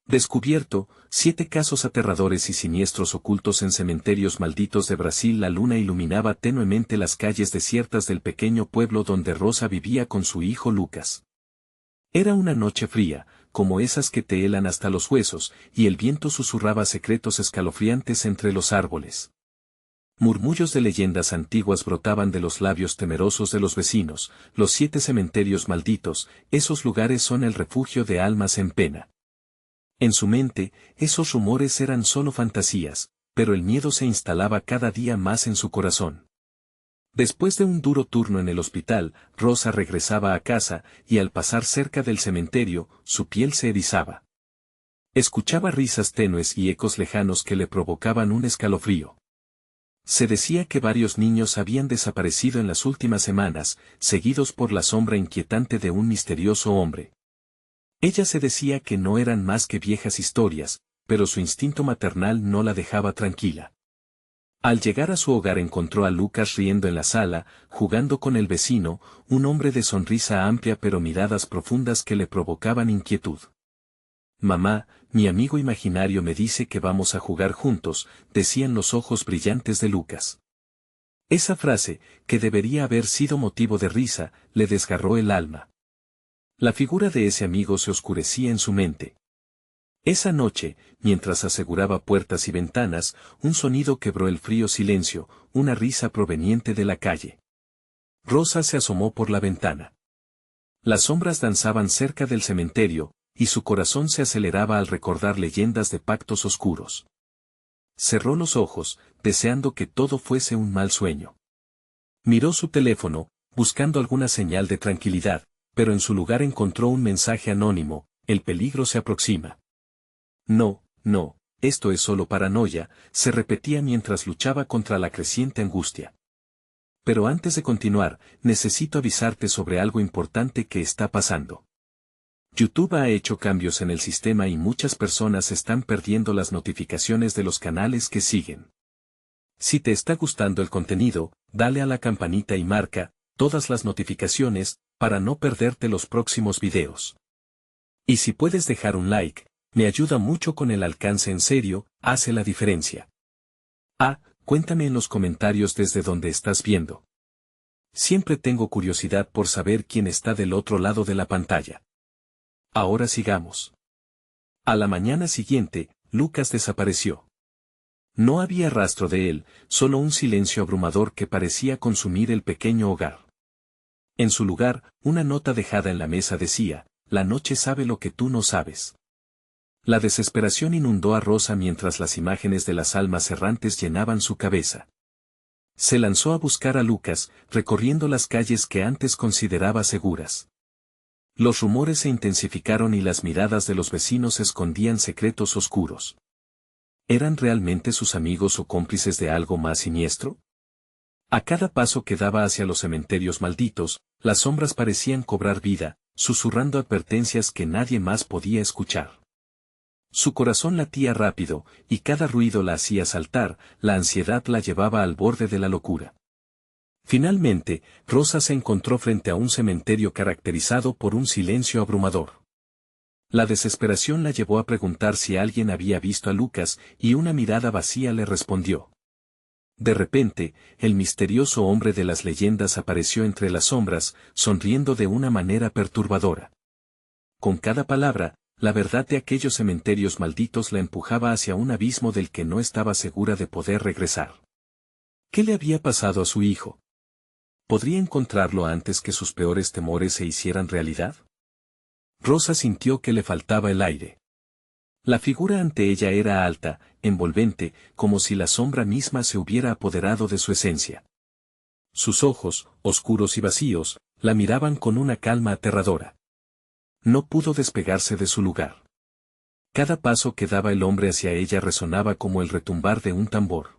Descubierto, 7 casos aterradores y siniestros ocultos en cementerios malditos de Brasil. La luna iluminaba tenuemente las calles desiertas del pequeño pueblo donde Rosa vivía con su hijo Lucas. Era una noche fría, como esas que te helan hasta los huesos, y el viento susurraba secretos escalofriantes entre los árboles. Murmullos de leyendas antiguas brotaban de los labios temerosos de los vecinos. Los 7 cementerios malditos, esos lugares son el refugio de almas en pena. En su mente, esos rumores eran solo fantasías, pero el miedo se instalaba cada día más en su corazón. Después de un duro turno en el hospital, Rosa regresaba a casa, y al pasar cerca del cementerio, su piel se erizaba. Escuchaba risas tenues y ecos lejanos que le provocaban un escalofrío. Se decía que varios niños habían desaparecido en las últimas semanas, seguidos por la sombra inquietante de un misterioso hombre. Ella se decía que no eran más que viejas historias, pero su instinto maternal no la dejaba tranquila. Al llegar a su hogar encontró a Lucas riendo en la sala, jugando con el vecino, un hombre de sonrisa amplia pero miradas profundas que le provocaban inquietud. «Mamá, mi amigo imaginario me dice que vamos a jugar juntos», decían los ojos brillantes de Lucas. Esa frase, que debería haber sido motivo de risa, le desgarró el alma. La figura de ese amigo se oscurecía en su mente. Esa noche, mientras aseguraba puertas y ventanas, un sonido quebró el frío silencio, una risa proveniente de la calle. Rosa se asomó por la ventana. Las sombras danzaban cerca del cementerio, y su corazón se aceleraba al recordar leyendas de pactos oscuros. Cerró los ojos, deseando que todo fuese un mal sueño. Miró su teléfono, buscando alguna señal de tranquilidad, pero en su lugar encontró un mensaje anónimo: «El peligro se aproxima». «No, no, esto es solo paranoia», se repetía mientras luchaba contra la creciente angustia. «Pero antes de continuar, necesito avisarte sobre algo importante que está pasando. YouTube ha hecho cambios en el sistema y muchas personas están perdiendo las notificaciones de los canales que siguen. Si te está gustando el contenido, dale a la campanita y marca todas las notificaciones, para no perderte los próximos videos. Y si puedes dejar un like, me ayuda mucho con el alcance. En serio, hace la diferencia. Cuéntame en los comentarios desde donde estás viendo. Siempre tengo curiosidad por saber quién está del otro lado de la pantalla. Ahora sigamos. A la mañana siguiente, Lucas desapareció. No había rastro de él, solo un silencio abrumador que parecía consumir el pequeño hogar. En su lugar, una nota dejada en la mesa decía: «La noche sabe lo que tú no sabes». La desesperación inundó a Rosa mientras las imágenes de las almas errantes llenaban su cabeza. Se lanzó a buscar a Lucas, recorriendo las calles que antes consideraba seguras. Los rumores se intensificaron y las miradas de los vecinos escondían secretos oscuros. ¿Eran realmente sus amigos o cómplices de algo más siniestro? A cada paso que daba hacia los cementerios malditos, las sombras parecían cobrar vida, susurrando advertencias que nadie más podía escuchar. Su corazón latía rápido, y cada ruido la hacía saltar. La ansiedad la llevaba al borde de la locura. Finalmente, Rosa se encontró frente a un cementerio caracterizado por un silencio abrumador. La desesperación la llevó a preguntar si alguien había visto a Lucas, y una mirada vacía le respondió. De repente, el misterioso hombre de las leyendas apareció entre las sombras, sonriendo de una manera perturbadora. Con cada palabra, la verdad de aquellos cementerios malditos la empujaba hacia un abismo del que no estaba segura de poder regresar. ¿Qué le había pasado a su hijo? ¿Podría encontrarlo antes que sus peores temores se hicieran realidad? Rosa sintió que le faltaba el aire. La figura ante ella era alta, envolvente, como si la sombra misma se hubiera apoderado de su esencia. Sus ojos, oscuros y vacíos, la miraban con una calma aterradora. No pudo despegarse de su lugar. Cada paso que daba el hombre hacia ella resonaba como el retumbar de un tambor.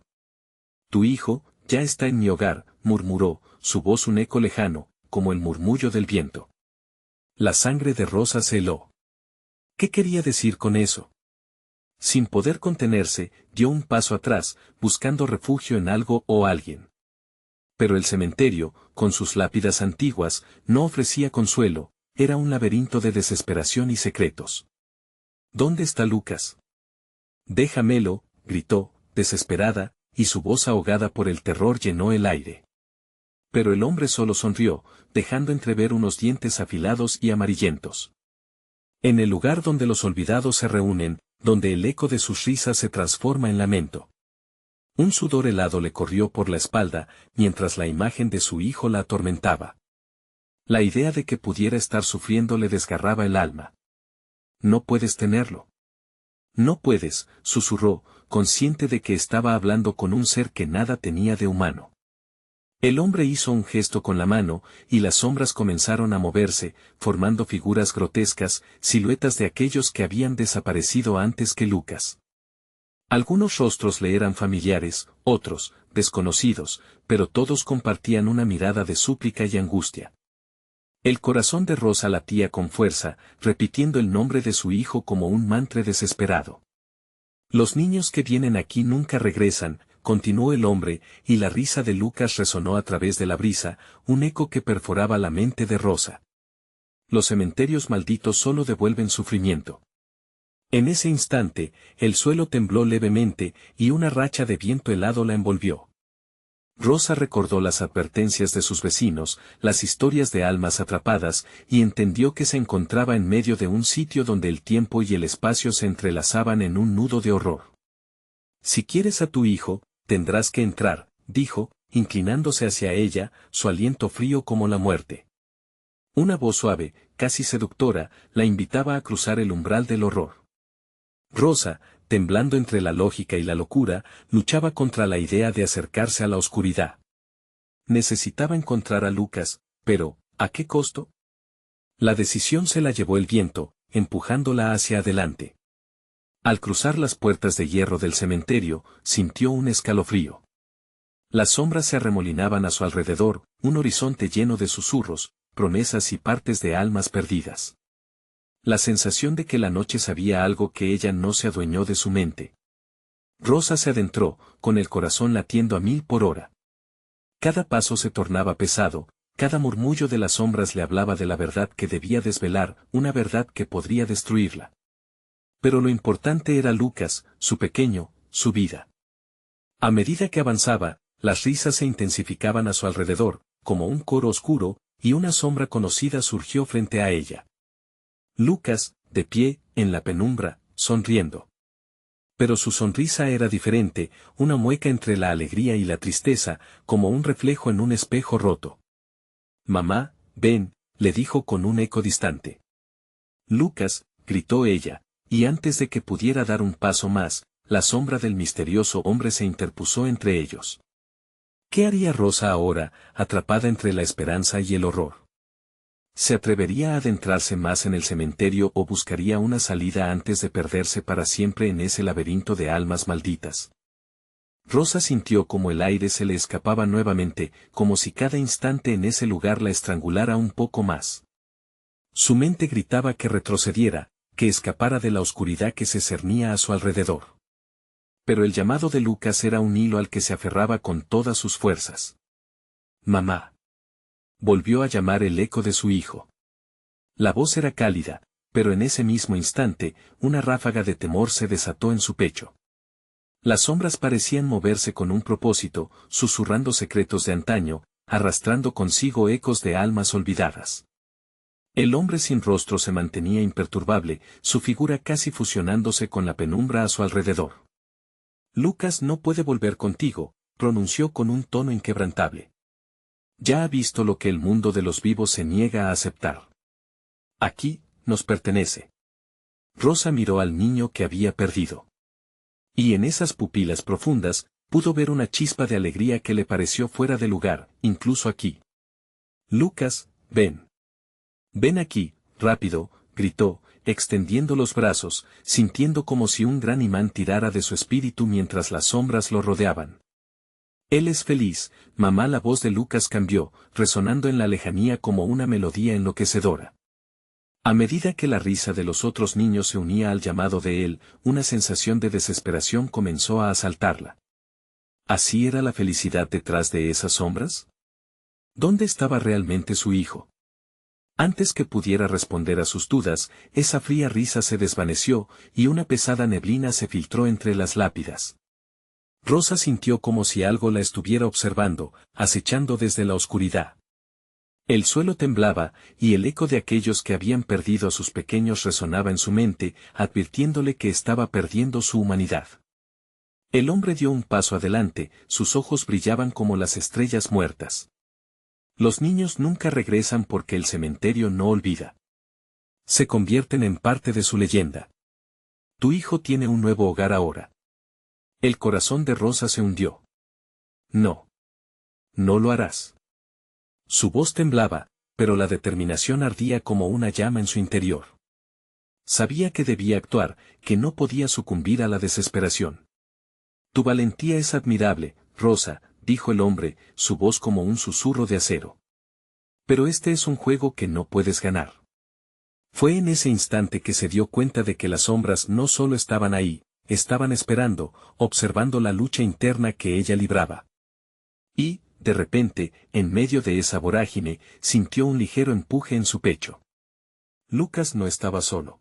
«Tu hijo ya está en mi hogar», murmuró, su voz un eco lejano, como el murmullo del viento. La sangre de Rosa se heló. ¿Qué quería decir con eso? Sin poder contenerse, dio un paso atrás, buscando refugio en algo o alguien. Pero el cementerio, con sus lápidas antiguas, no ofrecía consuelo, era un laberinto de desesperación y secretos. ¿Dónde está Lucas? Déjamelo, gritó, desesperada, y su voz ahogada por el terror llenó el aire. Pero el hombre solo sonrió, dejando entrever unos dientes afilados y amarillentos. En el lugar donde los olvidados se reúnen, donde el eco de sus risas se transforma en lamento. Un sudor helado le corrió por la espalda, mientras la imagen de su hijo la atormentaba. La idea de que pudiera estar sufriendo le desgarraba el alma. No puedes tenerlo. No puedes, susurró, consciente de que estaba hablando con un ser que nada tenía de humano. El hombre hizo un gesto con la mano, y las sombras comenzaron a moverse, formando figuras grotescas, siluetas de aquellos que habían desaparecido antes que Lucas. Algunos rostros le eran familiares, otros, desconocidos, pero todos compartían una mirada de súplica y angustia. El corazón de Rosa latía con fuerza, repitiendo el nombre de su hijo como un mantra desesperado. Los niños que vienen aquí nunca regresan, continuó el hombre, y la risa de Lucas resonó a través de la brisa, un eco que perforaba la mente de Rosa. Los cementerios malditos solo devuelven sufrimiento. En ese instante, el suelo tembló levemente, y una racha de viento helado la envolvió. Rosa recordó las advertencias de sus vecinos, las historias de almas atrapadas, y entendió que se encontraba en medio de un sitio donde el tiempo y el espacio se entrelazaban en un nudo de horror. Si quieres a tu hijo, tendrás que entrar, dijo, inclinándose hacia ella, su aliento frío como la muerte. Una voz suave, casi seductora, la invitaba a cruzar el umbral del horror. Rosa, temblando entre la lógica y la locura, luchaba contra la idea de acercarse a la oscuridad. Necesitaba encontrar a Lucas, pero, ¿a qué costo? La decisión se la llevó el viento, empujándola hacia adelante. Al cruzar las puertas de hierro del cementerio, sintió un escalofrío. Las sombras se arremolinaban a su alrededor, un horizonte lleno de susurros, promesas y partes de almas perdidas. La sensación de que la noche sabía algo que ella no se adueñó de su mente. Rosa se adentró, con el corazón latiendo a 1000 por hora. Cada paso se tornaba pesado, cada murmullo de las sombras le hablaba de la verdad que debía desvelar, una verdad que podría destruirla. Pero lo importante era Lucas, su pequeño, su vida. A medida que avanzaba, las risas se intensificaban a su alrededor, como un coro oscuro, y una sombra conocida surgió frente a ella. Lucas, de pie, en la penumbra, sonriendo. Pero su sonrisa era diferente, una mueca entre la alegría y la tristeza, como un reflejo en un espejo roto. Mamá, ven, le dijo con un eco distante. Lucas, gritó ella, y antes de que pudiera dar un paso más, la sombra del misterioso hombre se interpuso entre ellos. ¿Qué haría Rosa ahora, atrapada entre la esperanza y el horror? ¿Se atrevería a adentrarse más en el cementerio o buscaría una salida antes de perderse para siempre en ese laberinto de almas malditas? Rosa sintió como el aire se le escapaba nuevamente, como si cada instante en ese lugar la estrangulara un poco más. Su mente gritaba que retrocediera, que escapara de la oscuridad que se cernía a su alrededor. Pero el llamado de Lucas era un hilo al que se aferraba con todas sus fuerzas. Mamá. Volvió a llamar el eco de su hijo. La voz era cálida, pero en ese mismo instante, una ráfaga de temor se desató en su pecho. Las sombras parecían moverse con un propósito, susurrando secretos de antaño, arrastrando consigo ecos de almas olvidadas. El hombre sin rostro se mantenía imperturbable, su figura casi fusionándose con la penumbra a su alrededor. Lucas no puede volver contigo, pronunció con un tono inquebrantable. Ya ha visto lo que el mundo de los vivos se niega a aceptar. Aquí, nos pertenece. Rosa miró al niño que había perdido. Y en esas pupilas profundas, pudo ver una chispa de alegría que le pareció fuera de lugar, incluso aquí. Lucas, ven. Ven aquí, rápido, gritó, extendiendo los brazos, sintiendo como si un gran imán tirara de su espíritu mientras las sombras lo rodeaban. Él es feliz, mamá. La voz de Lucas cambió, resonando en la lejanía como una melodía enloquecedora. A medida que la risa de los otros niños se unía al llamado de él, una sensación de desesperación comenzó a asaltarla. ¿Así era la felicidad detrás de esas sombras? ¿Dónde estaba realmente su hijo? Antes que pudiera responder a sus dudas, esa fría risa se desvaneció, y una pesada neblina se filtró entre las lápidas. Rosa sintió como si algo la estuviera observando, acechando desde la oscuridad. El suelo temblaba, y el eco de aquellos que habían perdido a sus pequeños resonaba en su mente, advirtiéndole que estaba perdiendo su humanidad. El hombre dio un paso adelante, sus ojos brillaban como las estrellas muertas. Los niños nunca regresan porque el cementerio no olvida. Se convierten en parte de su leyenda. Tu hijo tiene un nuevo hogar ahora. El corazón de Rosa se hundió. No. No lo harás. Su voz temblaba, pero la determinación ardía como una llama en su interior. Sabía que debía actuar, que no podía sucumbir a la desesperación. Tu valentía es admirable, Rosa, dijo el hombre, su voz como un susurro de acero. Pero este es un juego que no puedes ganar. Fue en ese instante que se dio cuenta de que las sombras no solo estaban ahí, estaban esperando, observando la lucha interna que ella libraba. Y, de repente, en medio de esa vorágine, sintió un ligero empuje en su pecho. Lucas no estaba solo.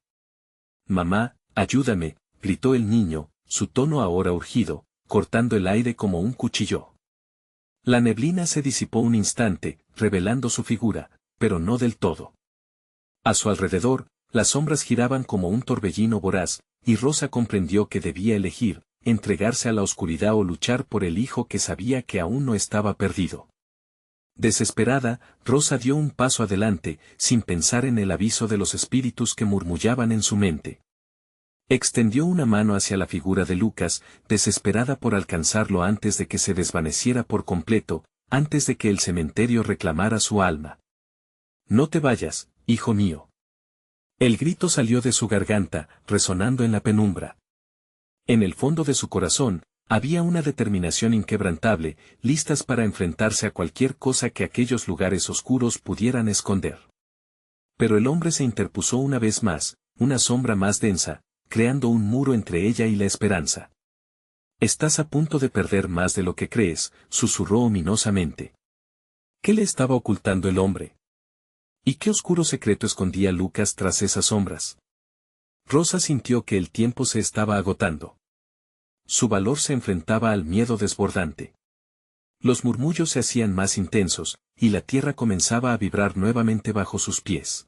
Mamá, ayúdame, gritó el niño, su tono ahora urgido, cortando el aire como un cuchillo. La neblina se disipó un instante, revelando su figura, pero no del todo. A su alrededor, las sombras giraban como un torbellino voraz, y Rosa comprendió que debía elegir, entregarse a la oscuridad o luchar por el hijo que sabía que aún no estaba perdido. Desesperada, Rosa dio un paso adelante, sin pensar en el aviso de los espíritus que murmullaban en su mente. Extendió una mano hacia la figura de Lucas, desesperada por alcanzarlo antes de que se desvaneciera por completo, antes de que el cementerio reclamara su alma. No te vayas, hijo mío. El grito salió de su garganta, resonando en la penumbra. En el fondo de su corazón, había una determinación inquebrantable, listas para enfrentarse a cualquier cosa que aquellos lugares oscuros pudieran esconder. Pero el hombre se interpuso una vez más, una sombra más densa, creando un muro entre ella y la esperanza. Estás a punto de perder más de lo que crees, susurró ominosamente. ¿Qué le estaba ocultando el hombre? ¿Y qué oscuro secreto escondía Lucas tras esas sombras? Rosa sintió que el tiempo se estaba agotando. Su valor se enfrentaba al miedo desbordante. Los murmullos se hacían más intensos, y la tierra comenzaba a vibrar nuevamente bajo sus pies.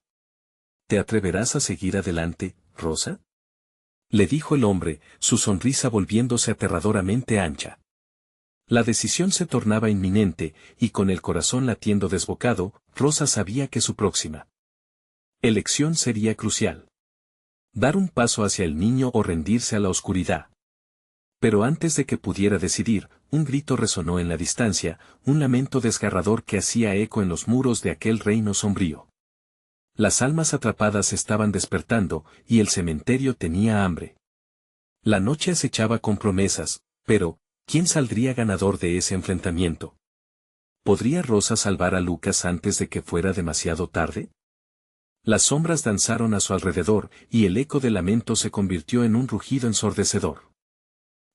¿Te atreverás a seguir adelante, Rosa?, le dijo el hombre, su sonrisa volviéndose aterradoramente ancha. La decisión se tornaba inminente, y con el corazón latiendo desbocado, Rosa sabía que su próxima elección sería crucial. Dar un paso hacia el niño o rendirse a la oscuridad. Pero antes de que pudiera decidir, un grito resonó en la distancia, un lamento desgarrador que hacía eco en los muros de aquel reino sombrío. Las almas atrapadas estaban despertando, y el cementerio tenía hambre. La noche acechaba con promesas, pero, ¿quién saldría ganador de ese enfrentamiento? ¿Podría Rosa salvar a Lucas antes de que fuera demasiado tarde? Las sombras danzaron a su alrededor, y el eco del lamento se convirtió en un rugido ensordecedor.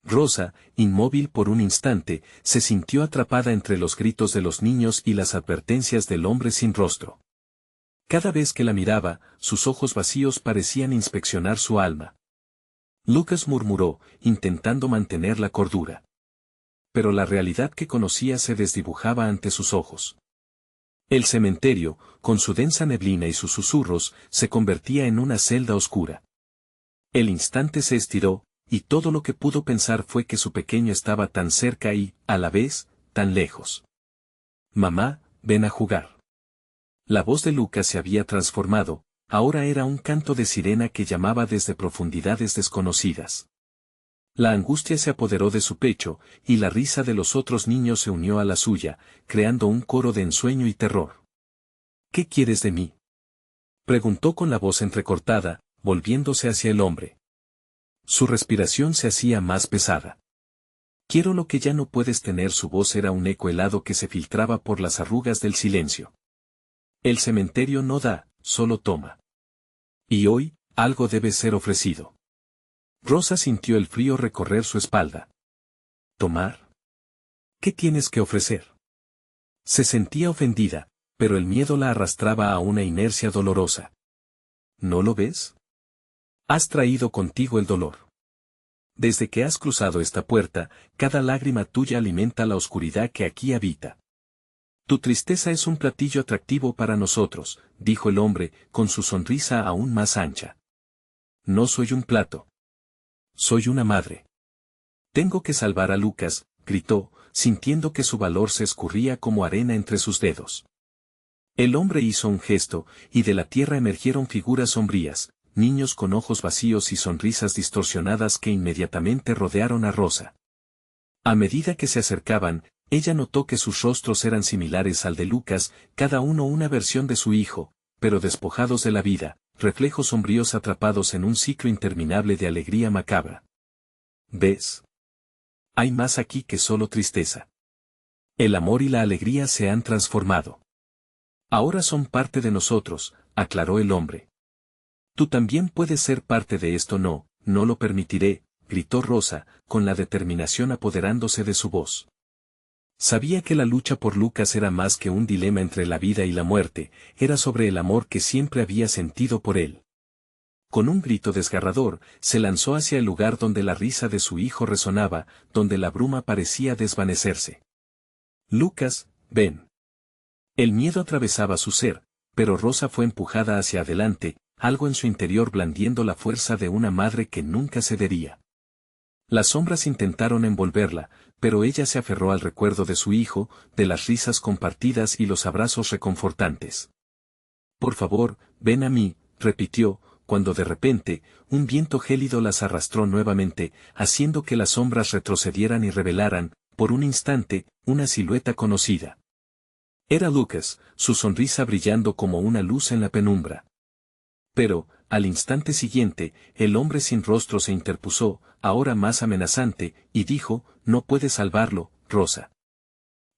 Rosa, inmóvil por un instante, se sintió atrapada entre los gritos de los niños y las advertencias del hombre sin rostro. Cada vez que la miraba, sus ojos vacíos parecían inspeccionar su alma. Lucas murmuró, intentando mantener la cordura. Pero la realidad que conocía se desdibujaba ante sus ojos. El cementerio, con su densa neblina y sus susurros, se convertía en una celda oscura. El instante se estiró, y todo lo que pudo pensar fue que su pequeño estaba tan cerca y, a la vez, tan lejos. Mamá, ven a jugar. La voz de Lucas se había transformado, ahora era un canto de sirena que llamaba desde profundidades desconocidas. La angustia se apoderó de su pecho, y la risa de los otros niños se unió a la suya, creando un coro de ensueño y terror. ¿Qué quieres de mí?, preguntó con la voz entrecortada, volviéndose hacia el hombre. Su respiración se hacía más pesada. Quiero lo que ya no puedes tener. Su voz era un eco helado que se filtraba por las arrugas del silencio. El cementerio no da, solo toma. Y hoy, algo debe ser ofrecido. Rosa sintió el frío recorrer su espalda. ¿Tomar? ¿Qué tienes que ofrecer? Se sentía ofendida, pero el miedo la arrastraba a una inercia dolorosa. ¿No lo ves? Has traído contigo el dolor. Desde que has cruzado esta puerta, cada lágrima tuya alimenta la oscuridad que aquí habita. Tu tristeza es un platillo atractivo para nosotros, dijo el hombre, con su sonrisa aún más ancha. No soy un plato. Soy una madre. Tengo que salvar a Lucas, gritó, sintiendo que su valor se escurría como arena entre sus dedos. El hombre hizo un gesto, y de la tierra emergieron figuras sombrías, niños con ojos vacíos y sonrisas distorsionadas que inmediatamente rodearon a Rosa. A medida que se acercaban, ella notó que sus rostros eran similares al de Lucas, cada uno una versión de su hijo, pero despojados de la vida, reflejos sombríos atrapados en un ciclo interminable de alegría macabra. ¿Ves? Hay más aquí que solo tristeza. El amor y la alegría se han transformado. Ahora son parte de nosotros, aclaró el hombre. Tú también puedes ser parte de esto. No, no lo permitiré, gritó Rosa, con la determinación apoderándose de su voz. Sabía que la lucha por Lucas era más que un dilema entre la vida y la muerte, era sobre el amor que siempre había sentido por él. Con un grito desgarrador, se lanzó hacia el lugar donde la risa de su hijo resonaba, donde la bruma parecía desvanecerse. Lucas, ven. El miedo atravesaba su ser, pero Rosa fue empujada hacia adelante, algo en su interior blandiendo la fuerza de una madre que nunca cedería. Las sombras intentaron envolverla, pero ella se aferró al recuerdo de su hijo, de las risas compartidas y los abrazos reconfortantes. Por favor, ven a mí, repitió, cuando de repente, un viento gélido las arrastró nuevamente, haciendo que las sombras retrocedieran y revelaran, por un instante, una silueta conocida. Era Lucas, su sonrisa brillando como una luz en la penumbra. Pero, al instante siguiente, el hombre sin rostro se interpuso, ahora más amenazante, y dijo, no puedes salvarlo, Rosa.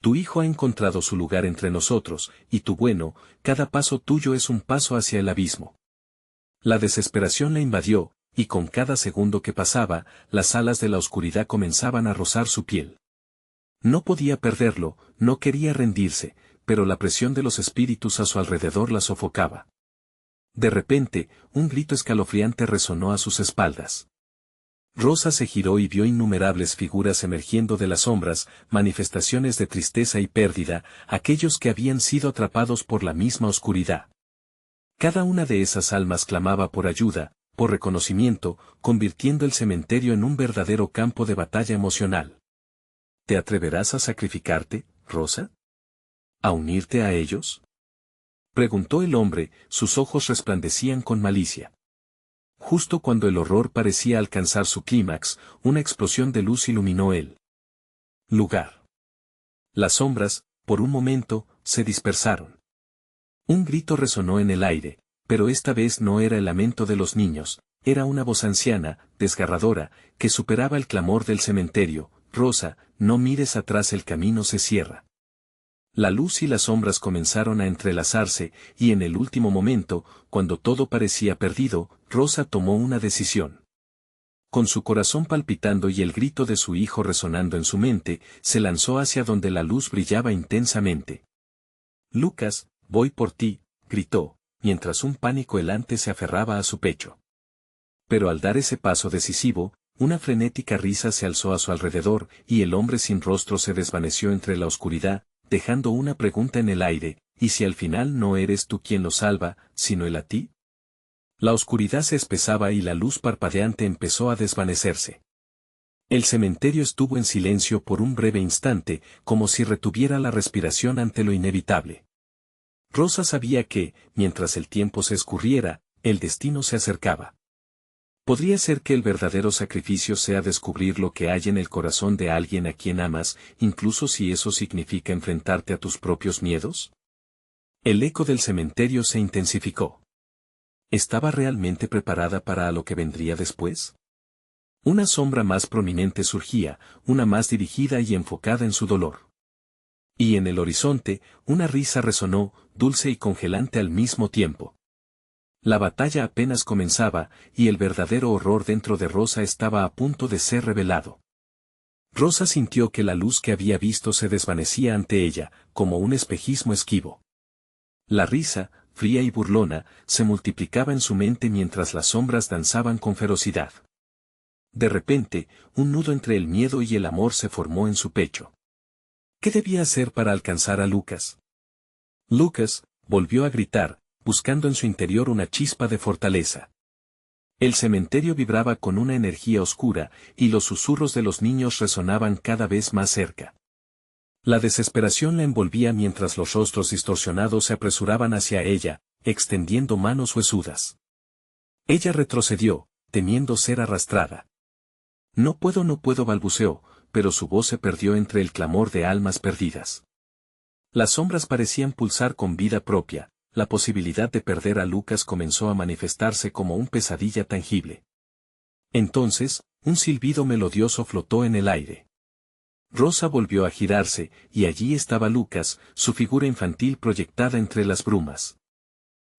Tu hijo ha encontrado su lugar entre nosotros, y cada paso tuyo es un paso hacia el abismo. La desesperación la invadió, y con cada segundo que pasaba, las alas de la oscuridad comenzaban a rozar su piel. No podía perderlo, no quería rendirse, pero la presión de los espíritus a su alrededor la sofocaba. De repente, un grito escalofriante resonó a sus espaldas. Rosa se giró y vio innumerables figuras emergiendo de las sombras, manifestaciones de tristeza y pérdida, aquellos que habían sido atrapados por la misma oscuridad. Cada una de esas almas clamaba por ayuda, por reconocimiento, convirtiendo el cementerio en un verdadero campo de batalla emocional. ¿Te atreverás a sacrificarte, Rosa? ¿A unirte a ellos? Preguntó el hombre, sus ojos resplandecían con malicia. Justo cuando el horror parecía alcanzar su clímax, una explosión de luz iluminó el lugar. Las sombras, por un momento, se dispersaron. Un grito resonó en el aire, pero esta vez no era el lamento de los niños, era una voz anciana, desgarradora, que superaba el clamor del cementerio. Rosa, no mires atrás, el camino se cierra. La luz y las sombras comenzaron a entrelazarse, y en el último momento, cuando todo parecía perdido, Rosa tomó una decisión. Con su corazón palpitando y el grito de su hijo resonando en su mente, se lanzó hacia donde la luz brillaba intensamente. Lucas, voy por ti, gritó, mientras un pánico helante se aferraba a su pecho. Pero al dar ese paso decisivo, una frenética risa se alzó a su alrededor, y el hombre sin rostro se desvaneció entre la oscuridad, dejando una pregunta en el aire, ¿y si al final no eres tú quien lo salva, sino él a ti? La oscuridad se espesaba y la luz parpadeante empezó a desvanecerse. El cementerio estuvo en silencio por un breve instante, como si retuviera la respiración ante lo inevitable. Rosa sabía que, mientras el tiempo se escurriera, el destino se acercaba. ¿Podría ser que el verdadero sacrificio sea descubrir lo que hay en el corazón de alguien a quien amas, incluso si eso significa enfrentarte a tus propios miedos? El eco del cementerio se intensificó. ¿Estaba realmente preparada para lo que vendría después? Una sombra más prominente surgía, una más dirigida y enfocada en su dolor. Y en el horizonte, una risa resonó, dulce y congelante al mismo tiempo. La batalla apenas comenzaba, y el verdadero horror dentro de Rosa estaba a punto de ser revelado. Rosa sintió que la luz que había visto se desvanecía ante ella, como un espejismo esquivo. La risa, fría y burlona, se multiplicaba en su mente mientras las sombras danzaban con ferocidad. De repente, un nudo entre el miedo y el amor se formó en su pecho. ¿Qué debía hacer para alcanzar a Lucas? Lucas, volvió a gritar, buscando en su interior una chispa de fortaleza. El cementerio vibraba con una energía oscura, y los susurros de los niños resonaban cada vez más cerca. La desesperación la envolvía mientras los rostros distorsionados se apresuraban hacia ella, extendiendo manos huesudas. Ella retrocedió, temiendo ser arrastrada. No puedo balbuceó, pero su voz se perdió entre el clamor de almas perdidas. Las sombras parecían pulsar con vida propia, la posibilidad de perder a Lucas comenzó a manifestarse como una pesadilla tangible. Entonces, un silbido melodioso flotó en el aire. Rosa volvió a girarse, y allí estaba Lucas, su figura infantil proyectada entre las brumas.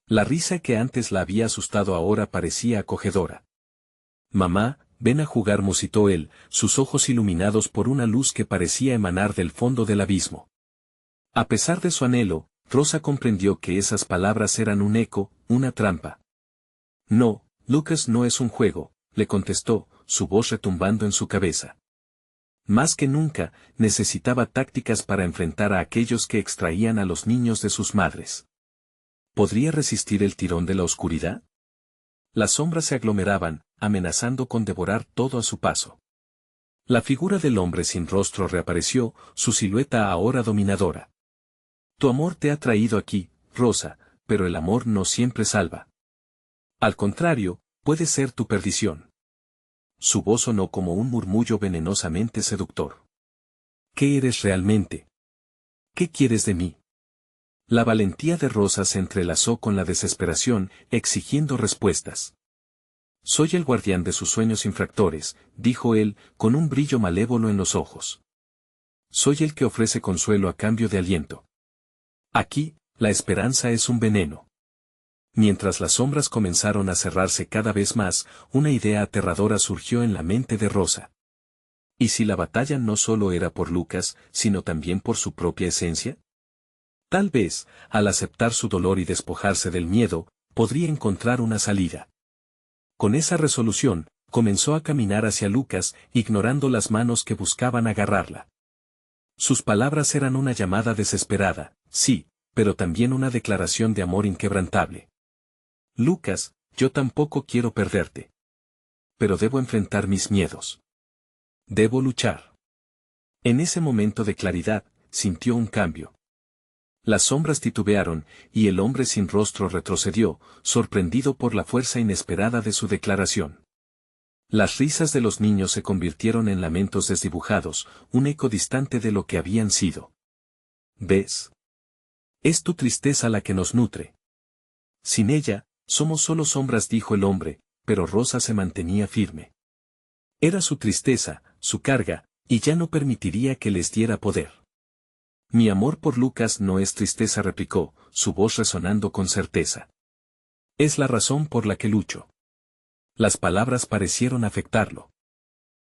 La risa que antes la había asustado ahora parecía acogedora. «Mamá, ven a jugar», musitó él, sus ojos iluminados por una luz que parecía emanar del fondo del abismo. A pesar de su anhelo, Rosa comprendió que esas palabras eran un eco, una trampa. «No, Lucas no es un juego», le contestó, su voz retumbando en su cabeza. Más que nunca, necesitaba tácticas para enfrentar a aquellos que extraían a los niños de sus madres. ¿Podría resistir el tirón de la oscuridad? Las sombras se aglomeraban, amenazando con devorar todo a su paso. La figura del hombre sin rostro reapareció, su silueta ahora dominadora. «Tu amor te ha traído aquí, Rosa, pero el amor no siempre salva. Al contrario, puede ser tu perdición». Su voz sonó como un murmullo venenosamente seductor. «¿Qué eres realmente? ¿Qué quieres de mí?». La valentía de Rosa se entrelazó con la desesperación, exigiendo respuestas. «Soy el guardián de sus sueños infractores», dijo él, con un brillo malévolo en los ojos. «Soy el que ofrece consuelo a cambio de aliento. Aquí, la esperanza es un veneno». Mientras las sombras comenzaron a cerrarse cada vez más, una idea aterradora surgió en la mente de Rosa. ¿Y si la batalla no solo era por Lucas, sino también por su propia esencia? Tal vez, al aceptar su dolor y despojarse del miedo, podría encontrar una salida. Con esa resolución, comenzó a caminar hacia Lucas, ignorando las manos que buscaban agarrarla. Sus palabras eran una llamada desesperada, sí, pero también una declaración de amor inquebrantable. «Lucas, yo tampoco quiero perderte. Pero debo enfrentar mis miedos. Debo luchar». En ese momento de claridad, sintió un cambio. Las sombras titubearon, y el hombre sin rostro retrocedió, sorprendido por la fuerza inesperada de su declaración. Las risas de los niños se convirtieron en lamentos desdibujados, un eco distante de lo que habían sido. «¿Ves? Es tu tristeza la que nos nutre. Sin ella, somos solo sombras», dijo el hombre, pero Rosa se mantenía firme. Era su tristeza, su carga, y ya no permitiría que les diera poder. «Mi amor por Lucas no es tristeza», replicó, su voz resonando con certeza. «Es la razón por la que lucho». Las palabras parecieron afectarlo.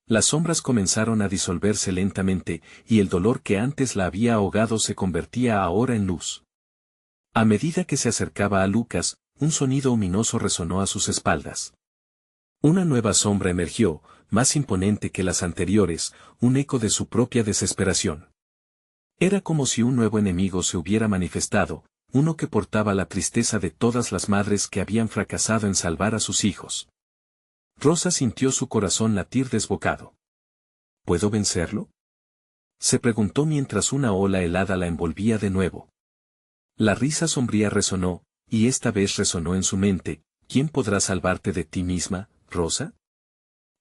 Las sombras comenzaron a disolverse lentamente, y el dolor que antes la había ahogado se convertía ahora en luz. A medida que se acercaba a Lucas, un sonido ominoso resonó a sus espaldas. Una nueva sombra emergió, más imponente que las anteriores, un eco de su propia desesperación. Era como si un nuevo enemigo se hubiera manifestado, uno que portaba la tristeza de todas las madres que habían fracasado en salvar a sus hijos. Rosa sintió su corazón latir desbocado. ¿Puedo vencerlo?, se preguntó mientras una ola helada la envolvía de nuevo. La risa sombría resonó, y esta vez resonó en su mente: «¿Quién podrá salvarte de ti misma, Rosa?».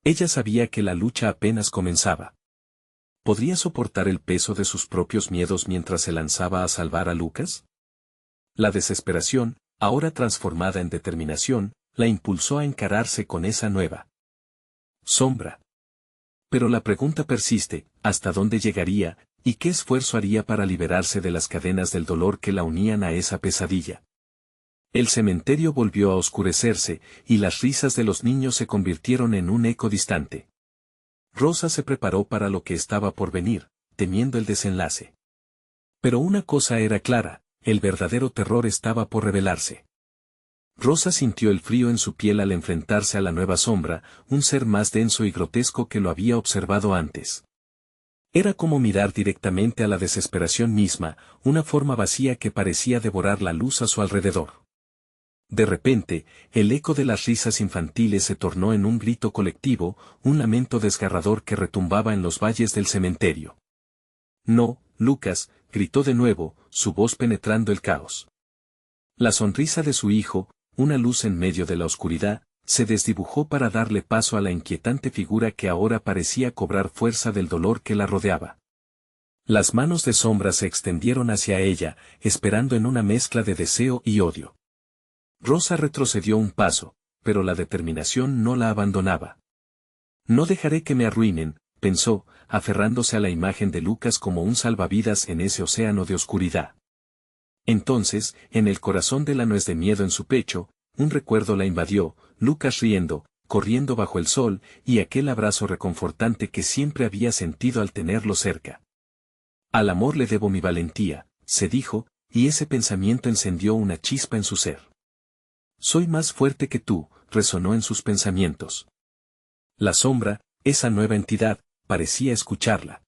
Ella sabía que la lucha apenas comenzaba. ¿Podría soportar el peso de sus propios miedos mientras se lanzaba a salvar a Lucas? La desesperación, ahora transformada en determinación, la impulsó a encararse con esa nueva sombra. Pero la pregunta persiste: ¿hasta dónde llegaría, y qué esfuerzo haría para liberarse de las cadenas del dolor que la unían a esa pesadilla? El cementerio volvió a oscurecerse, y las risas de los niños se convirtieron en un eco distante. Rosa se preparó para lo que estaba por venir, temiendo el desenlace. Pero una cosa era clara: el verdadero terror estaba por revelarse. Rosa sintió el frío en su piel al enfrentarse a la nueva sombra, un ser más denso y grotesco que lo había observado antes. Era como mirar directamente a la desesperación misma, una forma vacía que parecía devorar la luz a su alrededor. De repente, el eco de las risas infantiles se tornó en un grito colectivo, un lamento desgarrador que retumbaba en los valles del cementerio. «No, Lucas», gritó de nuevo, su voz penetrando el caos. La sonrisa de su hijo, una luz en medio de la oscuridad, se desdibujó para darle paso a la inquietante figura que ahora parecía cobrar fuerza del dolor que la rodeaba. Las manos de sombra se extendieron hacia ella, esperando en una mezcla de deseo y odio. Rosa retrocedió un paso, pero la determinación no la abandonaba. «No dejaré que me arruinen», pensó, aferrándose a la imagen de Lucas como un salvavidas en ese océano de oscuridad. Entonces, en el corazón de la nuez de miedo en su pecho, un recuerdo la invadió, Lucas riendo, corriendo bajo el sol, y aquel abrazo reconfortante que siempre había sentido al tenerlo cerca. «Al amor le debo mi valentía», se dijo, y ese pensamiento encendió una chispa en su ser. «Soy más fuerte que tú», resonó en sus pensamientos. La sombra, esa nueva entidad, parecía escucharla.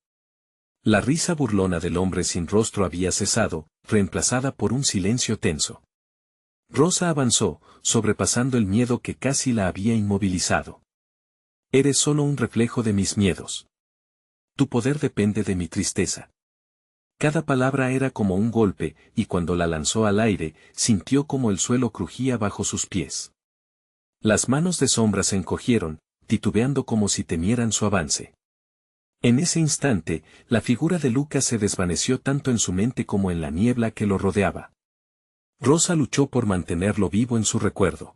La risa burlona del hombre sin rostro había cesado, reemplazada por un silencio tenso. Rosa avanzó, sobrepasando el miedo que casi la había inmovilizado. «Eres solo un reflejo de mis miedos. Tu poder depende de mi tristeza». Cada palabra era como un golpe, y cuando la lanzó al aire, sintió como el suelo crujía bajo sus pies. Las manos de sombra se encogieron, titubeando como si temieran su avance. En ese instante, la figura de Lucas se desvaneció tanto en su mente como en la niebla que lo rodeaba. Rosa luchó por mantenerlo vivo en su recuerdo.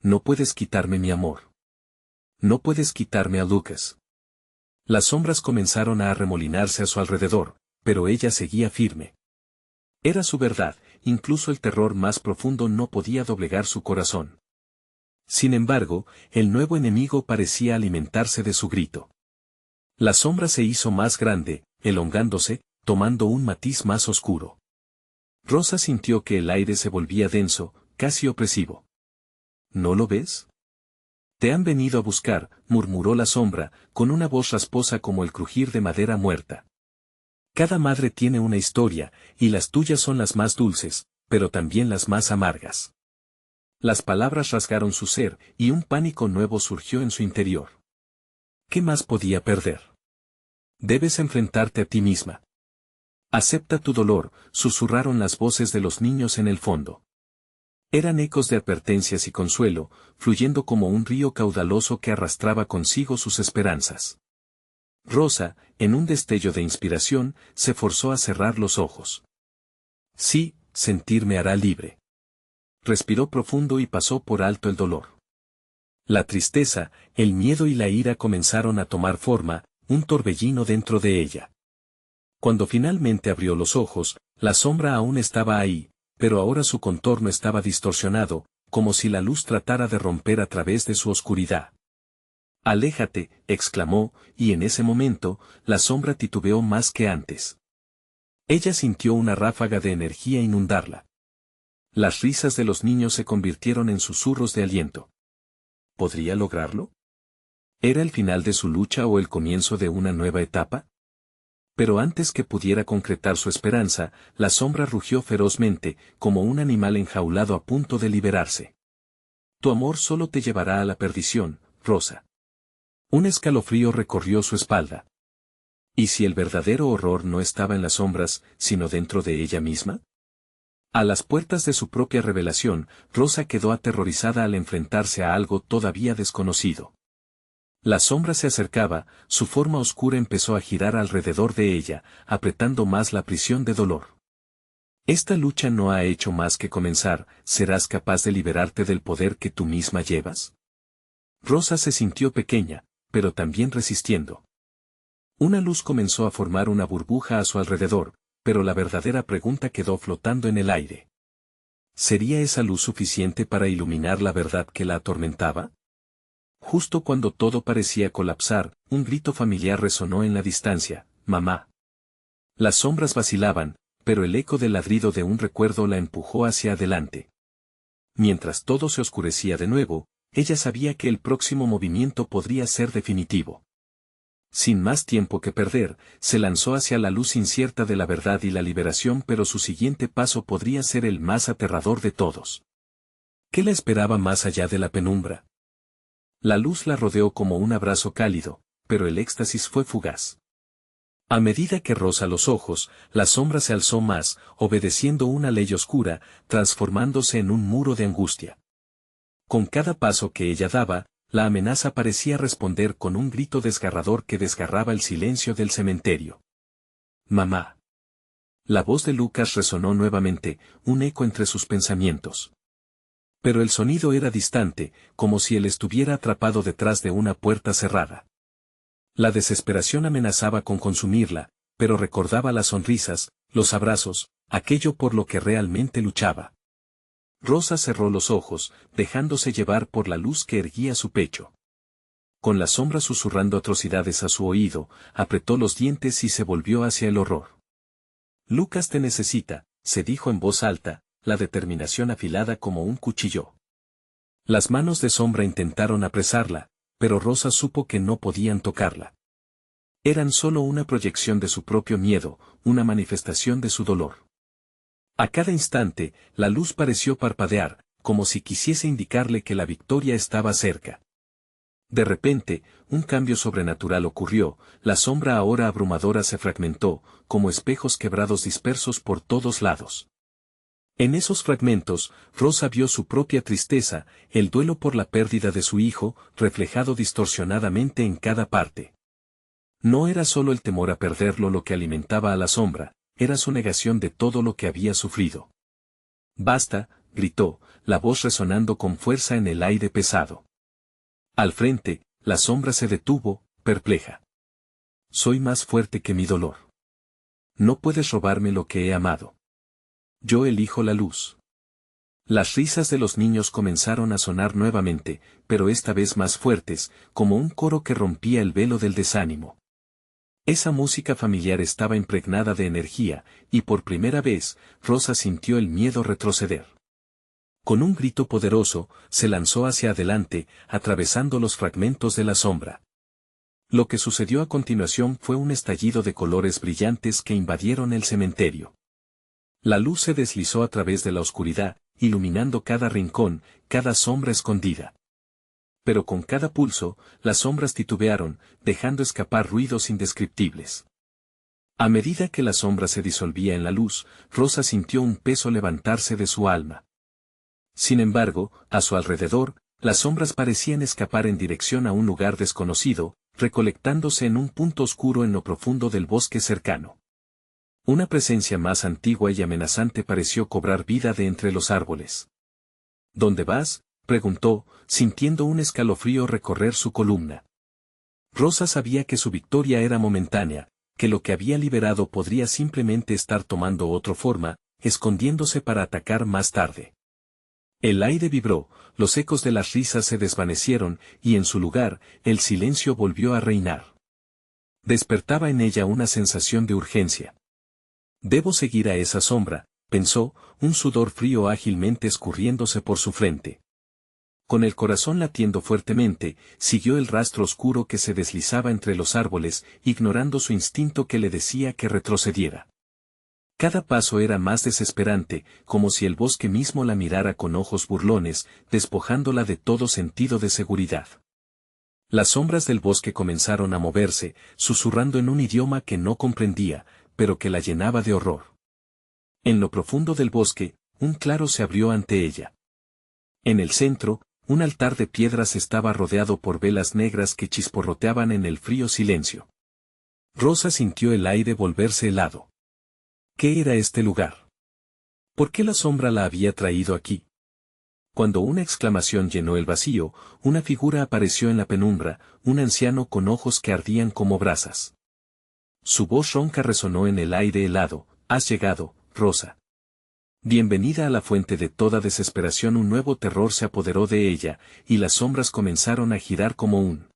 «No puedes quitarme mi amor. No puedes quitarme a Lucas». Las sombras comenzaron a arremolinarse a su alrededor, pero ella seguía firme. Era su verdad, incluso el terror más profundo no podía doblegar su corazón. Sin embargo, el nuevo enemigo parecía alimentarse de su grito. La sombra se hizo más grande, elongándose, tomando un matiz más oscuro. Rosa sintió que el aire se volvía denso, casi opresivo. «¿No lo ves? Te han venido a buscar», murmuró la sombra, con una voz rasposa como el crujir de madera muerta. «Cada madre tiene una historia, y las tuyas son las más dulces, pero también las más amargas». Las palabras rasgaron su ser, y un pánico nuevo surgió en su interior. ¿Qué más podía perder? «Debes enfrentarte a ti misma. Acepta tu dolor», susurraron las voces de los niños en el fondo. Eran ecos de advertencias y consuelo, fluyendo como un río caudaloso que arrastraba consigo sus esperanzas. Rosa, en un destello de inspiración, se forzó a cerrar los ojos. «Sí, sentirme hará libre». Respiró profundo y pasó por alto el dolor. La tristeza, el miedo y la ira comenzaron a tomar forma, un torbellino dentro de ella. Cuando finalmente abrió los ojos, la sombra aún estaba ahí, pero ahora su contorno estaba distorsionado, como si la luz tratara de romper a través de su oscuridad. «Aléjate», exclamó, y en ese momento, la sombra titubeó más que antes. Ella sintió una ráfaga de energía inundarla. Las risas de los niños se convirtieron en susurros de aliento. ¿Podría lograrlo? ¿Era el final de su lucha o el comienzo de una nueva etapa? Pero antes que pudiera concretar su esperanza, la sombra rugió ferozmente, como un animal enjaulado a punto de liberarse. «Tu amor solo te llevará a la perdición, Rosa». Un escalofrío recorrió su espalda. ¿Y si el verdadero horror no estaba en las sombras, sino dentro de ella misma? A las puertas de su propia revelación, Rosa quedó aterrorizada al enfrentarse a algo todavía desconocido. La sombra se acercaba, su forma oscura empezó a girar alrededor de ella, apretando más la prisión de dolor. «Esta lucha no ha hecho más que comenzar, ¿serás capaz de liberarte del poder que tú misma llevas?» Rosa se sintió pequeña, pero también resistiendo. Una luz comenzó a formar una burbuja a su alrededor, pero la verdadera pregunta quedó flotando en el aire. ¿Sería esa luz suficiente para iluminar la verdad que la atormentaba? Justo cuando todo parecía colapsar, un grito familiar resonó en la distancia: «¡Mamá!». Las sombras vacilaban, pero el eco del ladrido de un recuerdo la empujó hacia adelante. Mientras todo se oscurecía de nuevo, ella sabía que el próximo movimiento podría ser definitivo. Sin más tiempo que perder, se lanzó hacia la luz incierta de la verdad y la liberación, pero su siguiente paso podría ser el más aterrador de todos. ¿Qué la esperaba más allá de la penumbra? La luz la rodeó como un abrazo cálido, pero el éxtasis fue fugaz. A medida que roza los ojos, la sombra se alzó más, obedeciendo una ley oscura, transformándose en un muro de angustia. Con cada paso que ella daba, la amenaza parecía responder con un grito desgarrador que desgarraba el silencio del cementerio. «Mamá». La voz de Lucas resonó nuevamente, un eco entre sus pensamientos. Pero el sonido era distante, como si él estuviera atrapado detrás de una puerta cerrada. La desesperación amenazaba con consumirla, pero recordaba las sonrisas, los abrazos, aquello por lo que realmente luchaba. Rosa cerró los ojos, dejándose llevar por la luz que erguía su pecho. Con la sombra susurrando atrocidades a su oído, apretó los dientes y se volvió hacia el horror. «Lucas te necesita», se dijo en voz alta, la determinación afilada como un cuchillo. Las manos de sombra intentaron apresarla, pero Rosa supo que no podían tocarla. Eran solo una proyección de su propio miedo, una manifestación de su dolor. A cada instante, la luz pareció parpadear, como si quisiese indicarle que la victoria estaba cerca. De repente, un cambio sobrenatural ocurrió, la sombra ahora abrumadora se fragmentó, como espejos quebrados dispersos por todos lados. En esos fragmentos, Rosa vio su propia tristeza, el duelo por la pérdida de su hijo, reflejado distorsionadamente en cada parte. No era solo el temor a perderlo lo que alimentaba a la sombra, era su negación de todo lo que había sufrido. «Basta», gritó, la voz resonando con fuerza en el aire pesado. Al frente, la sombra se detuvo, perpleja. «Soy más fuerte que mi dolor. No puedes robarme lo que he amado. Yo elijo la luz». Las risas de los niños comenzaron a sonar nuevamente, pero esta vez más fuertes, como un coro que rompía el velo del desánimo. Esa música familiar estaba impregnada de energía, y por primera vez, Rosa sintió el miedo retroceder. Con un grito poderoso, se lanzó hacia adelante, atravesando los fragmentos de la sombra. Lo que sucedió a continuación fue un estallido de colores brillantes que invadieron el cementerio. La luz se deslizó a través de la oscuridad, iluminando cada rincón, cada sombra escondida. Pero con cada pulso, las sombras titubearon, dejando escapar ruidos indescriptibles. A medida que la sombra se disolvía en la luz, Rosa sintió un peso levantarse de su alma. Sin embargo, a su alrededor, las sombras parecían escapar en dirección a un lugar desconocido, recolectándose en un punto oscuro en lo profundo del bosque cercano. Una presencia más antigua y amenazante pareció cobrar vida de entre los árboles. «¿Dónde vas?», preguntó, sintiendo un escalofrío recorrer su columna. Rosa sabía que su victoria era momentánea, que lo que había liberado podría simplemente estar tomando otra forma, escondiéndose para atacar más tarde. El aire vibró, los ecos de las risas se desvanecieron, y en su lugar, el silencio volvió a reinar. Despertaba en ella una sensación de urgencia. «Debo seguir a esa sombra», pensó, un sudor frío ágilmente escurriéndose por su frente. Con el corazón latiendo fuertemente, siguió el rastro oscuro que se deslizaba entre los árboles, ignorando su instinto que le decía que retrocediera. Cada paso era más desesperante, como si el bosque mismo la mirara con ojos burlones, despojándola de todo sentido de seguridad. Las sombras del bosque comenzaron a moverse, susurrando en un idioma que no comprendía, pero que la llenaba de horror. En lo profundo del bosque, un claro se abrió ante ella. En el centro, un altar de piedras estaba rodeado por velas negras que chisporroteaban en el frío silencio. Rosa sintió el aire volverse helado. ¿Qué era este lugar? ¿Por qué la sombra la había traído aquí? Cuando una exclamación llenó el vacío, una figura apareció en la penumbra, un anciano con ojos que ardían como brasas. Su voz ronca resonó en el aire helado: «Has llegado, Rosa. Bienvenida a la fuente de toda desesperación». Un nuevo terror se apoderó de ella, y las sombras comenzaron a girar como un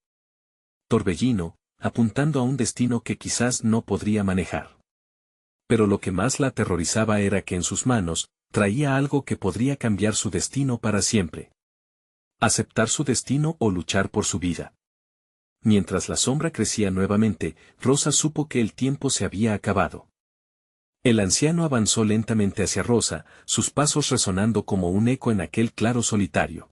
torbellino, apuntando a un destino que quizás no podría manejar. Pero lo que más la aterrorizaba era que en sus manos, traía algo que podría cambiar su destino para siempre. Aceptar su destino o luchar por su vida. Mientras la sombra crecía nuevamente, Rosa supo que el tiempo se había acabado. El anciano avanzó lentamente hacia Rosa, sus pasos resonando como un eco en aquel claro solitario.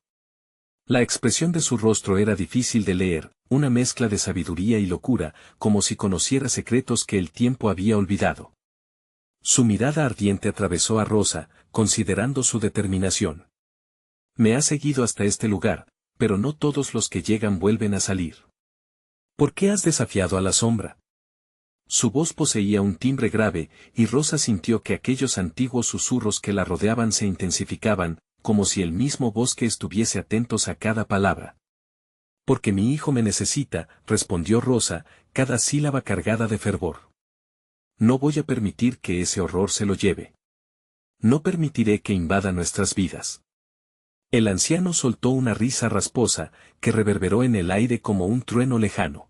La expresión de su rostro era difícil de leer, una mezcla de sabiduría y locura, como si conociera secretos que el tiempo había olvidado. Su mirada ardiente atravesó a Rosa, considerando su determinación. Me has seguido hasta este lugar, pero no todos los que llegan vuelven a salir. ¿Por qué has desafiado a la sombra? Su voz poseía un timbre grave, y Rosa sintió que aquellos antiguos susurros que la rodeaban se intensificaban, como si el mismo bosque estuviese atentos a cada palabra. Porque mi hijo me necesita, respondió Rosa, cada sílaba cargada de fervor. No voy a permitir que ese horror se lo lleve. No permitiré que invada nuestras vidas. El anciano soltó una risa rasposa, que reverberó en el aire como un trueno lejano.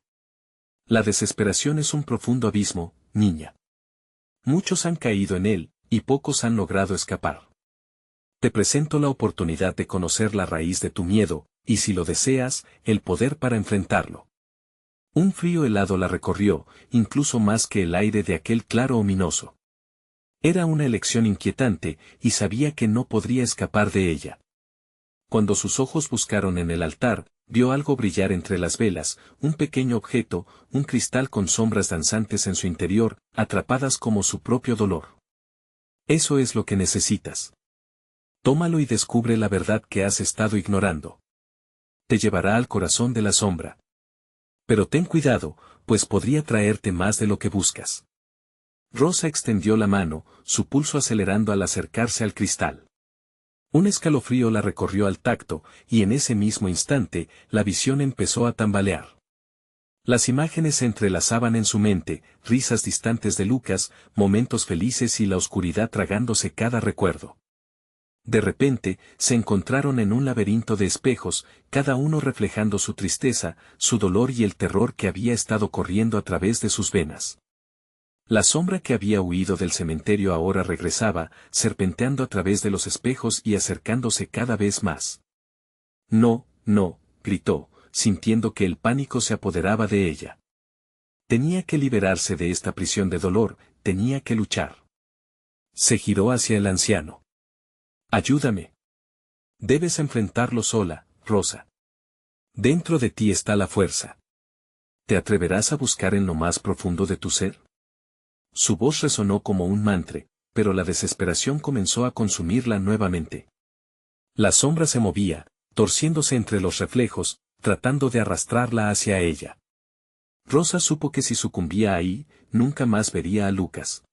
La desesperación es un profundo abismo, niña. Muchos han caído en él, y pocos han logrado escapar. Te presento la oportunidad de conocer la raíz de tu miedo, y si lo deseas, el poder para enfrentarlo. Un frío helado la recorrió, incluso más que el aire de aquel claro ominoso. Era una elección inquietante, y sabía que no podría escapar de ella. Cuando sus ojos buscaron en el altar, vio algo brillar entre las velas, un pequeño objeto, un cristal con sombras danzantes en su interior, atrapadas como su propio dolor. Eso es lo que necesitas. Tómalo y descubre la verdad que has estado ignorando. Te llevará al corazón de la sombra. Pero ten cuidado, pues podría traerte más de lo que buscas. Rosa extendió la mano, su pulso acelerando al acercarse al cristal. Un escalofrío la recorrió al tacto, y en ese mismo instante, la visión empezó a tambalear. Las imágenes se entrelazaban en su mente, risas distantes de Lucas, momentos felices y la oscuridad tragándose cada recuerdo. De repente, se encontraron en un laberinto de espejos, cada uno reflejando su tristeza, su dolor y el terror que había estado corriendo a través de sus venas. La sombra que había huido del cementerio ahora regresaba, serpenteando a través de los espejos y acercándose cada vez más. No, no, gritó, sintiendo que el pánico se apoderaba de ella. Tenía que liberarse de esta prisión de dolor, tenía que luchar. Se giró hacia el anciano. Ayúdame. Debes enfrentarlo sola, Rosa. Dentro de ti está la fuerza. ¿Te atreverás a buscar en lo más profundo de tu ser? Su voz resonó como un mantra, pero la desesperación comenzó a consumirla nuevamente. La sombra se movía, torciéndose entre los reflejos, tratando de arrastrarla hacia ella. Rosa supo que si sucumbía ahí, nunca más vería a Lucas.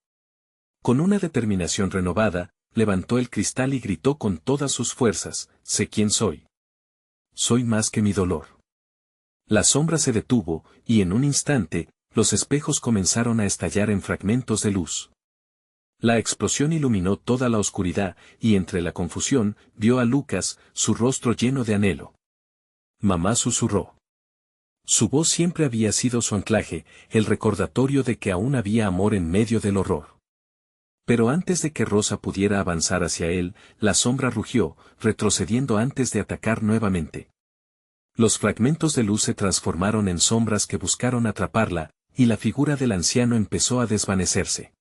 Con una determinación renovada, levantó el cristal y gritó con todas sus fuerzas, «Sé quién soy. Soy más que mi dolor». La sombra se detuvo, y en un instante, los espejos comenzaron a estallar en fragmentos de luz. La explosión iluminó toda la oscuridad, y entre la confusión, vio a Lucas, su rostro lleno de anhelo. Mamá susurró. Su voz siempre había sido su anclaje, el recordatorio de que aún había amor en medio del horror. Pero antes de que Rosa pudiera avanzar hacia él, la sombra rugió, retrocediendo antes de atacar nuevamente. Los fragmentos de luz se transformaron en sombras que buscaron atraparla, y la figura del anciano empezó a desvanecerse.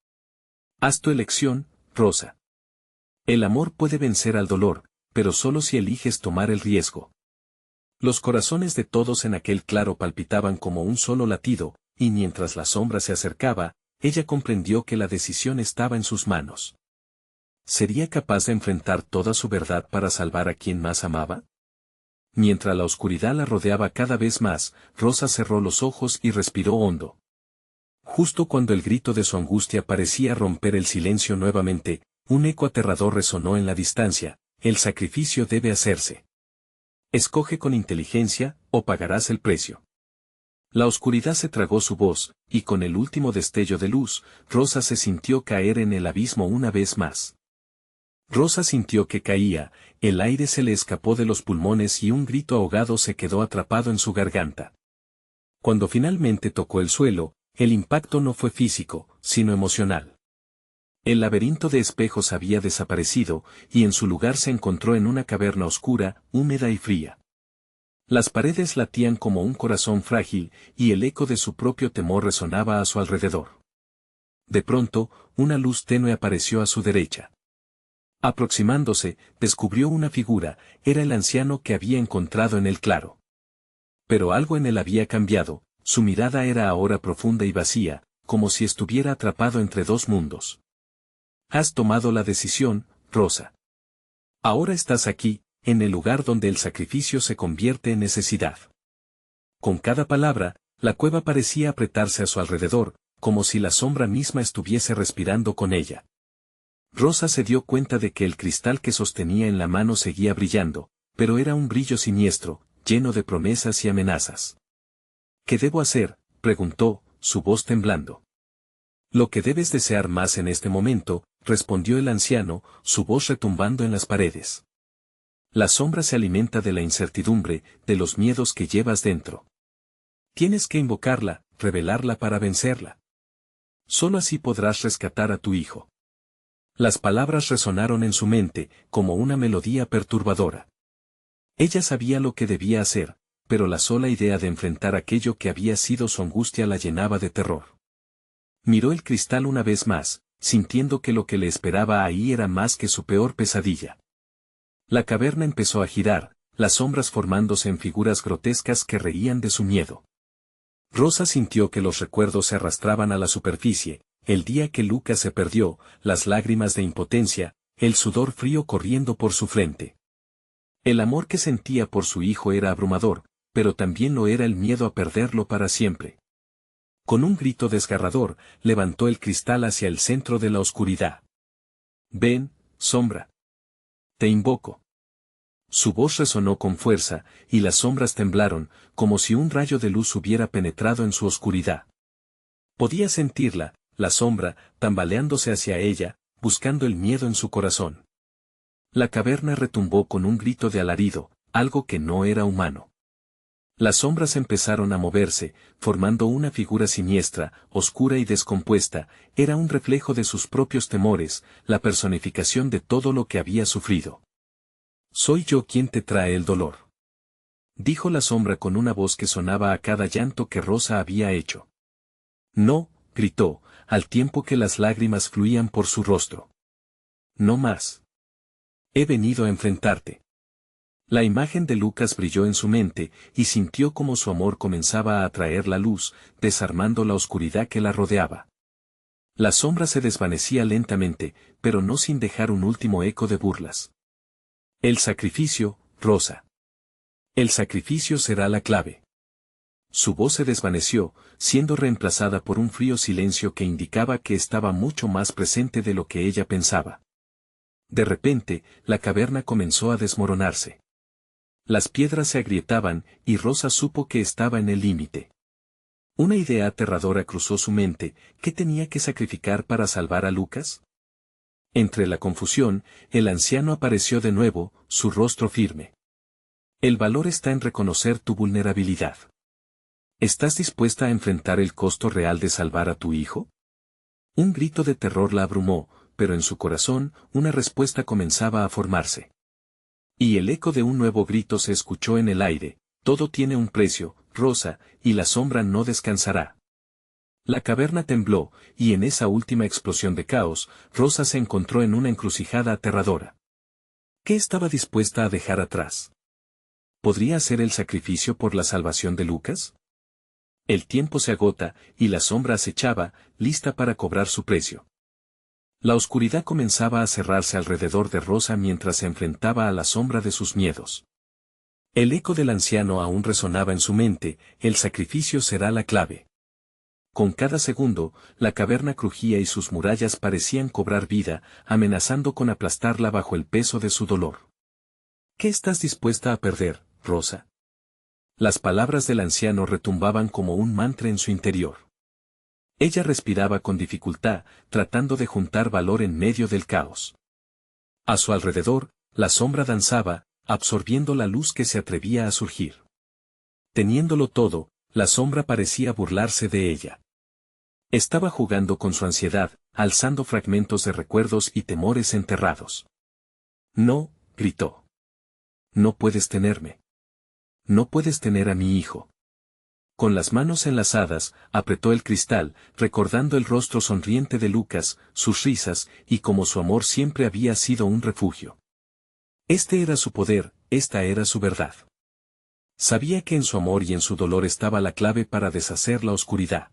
Haz tu elección, Rosa. El amor puede vencer al dolor, pero solo si eliges tomar el riesgo. Los corazones de todos en aquel claro palpitaban como un solo latido, y mientras la sombra se acercaba, ella comprendió que la decisión estaba en sus manos. ¿Sería capaz de enfrentar toda su verdad para salvar a quien más amaba? Mientras la oscuridad la rodeaba cada vez más, Rosa cerró los ojos y respiró hondo. Justo cuando el grito de su angustia parecía romper el silencio nuevamente, un eco aterrador resonó en la distancia: el sacrificio debe hacerse. Escoge con inteligencia, o pagarás el precio. La oscuridad se tragó su voz, y con el último destello de luz, Rosa se sintió caer en el abismo una vez más. Rosa sintió que caía, el aire se le escapó de los pulmones y un grito ahogado se quedó atrapado en su garganta. Cuando finalmente tocó el suelo, el impacto no fue físico, sino emocional. El laberinto de espejos había desaparecido, y en su lugar se encontró en una caverna oscura, húmeda y fría. Las paredes latían como un corazón frágil, y el eco de su propio temor resonaba a su alrededor. De pronto, una luz tenue apareció a su derecha. Aproximándose, descubrió una figura, era el anciano que había encontrado en el claro. Pero algo en él había cambiado, su mirada era ahora profunda y vacía, como si estuviera atrapado entre dos mundos. Has tomado la decisión, Rosa. Ahora estás aquí, en el lugar donde el sacrificio se convierte en necesidad. Con cada palabra, la cueva parecía apretarse a su alrededor, como si la sombra misma estuviese respirando con ella. Rosa se dio cuenta de que el cristal que sostenía en la mano seguía brillando, pero era un brillo siniestro, lleno de promesas y amenazas. ¿Qué debo hacer?, preguntó, su voz temblando. Lo que debes desear más en este momento, respondió el anciano, su voz retumbando en las paredes. La sombra se alimenta de la incertidumbre, de los miedos que llevas dentro. Tienes que invocarla, revelarla para vencerla. Solo así podrás rescatar a tu hijo. Las palabras resonaron en su mente, como una melodía perturbadora. Ella sabía lo que debía hacer, pero la sola idea de enfrentar aquello que había sido su angustia la llenaba de terror. Miró el cristal una vez más, sintiendo que lo que le esperaba ahí era más que su peor pesadilla. La caverna empezó a girar, las sombras formándose en figuras grotescas que reían de su miedo. Rosa sintió que los recuerdos se arrastraban a la superficie, el día que Lucas se perdió, las lágrimas de impotencia, el sudor frío corriendo por su frente. El amor que sentía por su hijo era abrumador, pero también lo era el miedo a perderlo para siempre. Con un grito desgarrador, levantó el cristal hacia el centro de la oscuridad. Ven, sombra. Te invoco. Su voz resonó con fuerza, y las sombras temblaron, como si un rayo de luz hubiera penetrado en su oscuridad. Podía sentirla, la sombra, tambaleándose hacia ella, buscando el miedo en su corazón. La caverna retumbó con un grito de alarido, algo que no era humano. Las sombras empezaron a moverse, formando una figura siniestra, oscura y descompuesta, era un reflejo de sus propios temores, la personificación de todo lo que había sufrido. Soy yo quien te trae el dolor. Dijo la sombra con una voz que sonaba a cada llanto que Rosa había hecho. No, gritó, al tiempo que las lágrimas fluían por su rostro. No más. He venido a enfrentarte. La imagen de Lucas brilló en su mente, y sintió como su amor comenzaba a atraer la luz, desarmando la oscuridad que la rodeaba. La sombra se desvanecía lentamente, pero no sin dejar un último eco de burlas. El sacrificio, Rosa. El sacrificio será la clave. Su voz se desvaneció, siendo reemplazada por un frío silencio que indicaba que estaba mucho más presente de lo que ella pensaba. De repente, la caverna comenzó a desmoronarse. Las piedras se agrietaban, y Rosa supo que estaba en el límite. Una idea aterradora cruzó su mente, ¿qué tenía que sacrificar para salvar a Lucas? Entre la confusión, el anciano apareció de nuevo, su rostro firme. El valor está en reconocer tu vulnerabilidad. ¿Estás dispuesta a enfrentar el costo real de salvar a tu hijo? Un grito de terror la abrumó, pero en su corazón, una respuesta comenzaba a formarse. Y el eco de un nuevo grito se escuchó en el aire, todo tiene un precio, Rosa, y la sombra no descansará. La caverna tembló, y en esa última explosión de caos, Rosa se encontró en una encrucijada aterradora. ¿Qué estaba dispuesta a dejar atrás? ¿Podría hacer el sacrificio por la salvación de Lucas? El tiempo se agota, y la sombra acechaba, lista para cobrar su precio. La oscuridad comenzaba a cerrarse alrededor de Rosa mientras se enfrentaba a la sombra de sus miedos. El eco del anciano aún resonaba en su mente, el sacrificio será la clave. Con cada segundo, la caverna crujía y sus murallas parecían cobrar vida, amenazando con aplastarla bajo el peso de su dolor. ¿Qué estás dispuesta a perder, Rosa? Las palabras del anciano retumbaban como un mantra en su interior. Ella respiraba con dificultad, tratando de juntar valor en medio del caos. A su alrededor, la sombra danzaba, absorbiendo la luz que se atrevía a surgir. Teniéndolo todo, la sombra parecía burlarse de ella. Estaba jugando con su ansiedad, alzando fragmentos de recuerdos y temores enterrados. No, gritó. No puedes tenerme. No puedes tener a mi hijo. Con las manos enlazadas, apretó el cristal, recordando el rostro sonriente de Lucas, sus risas, y cómo su amor siempre había sido un refugio. Este era su poder, esta era su verdad. Sabía que en su amor y en su dolor estaba la clave para deshacer la oscuridad.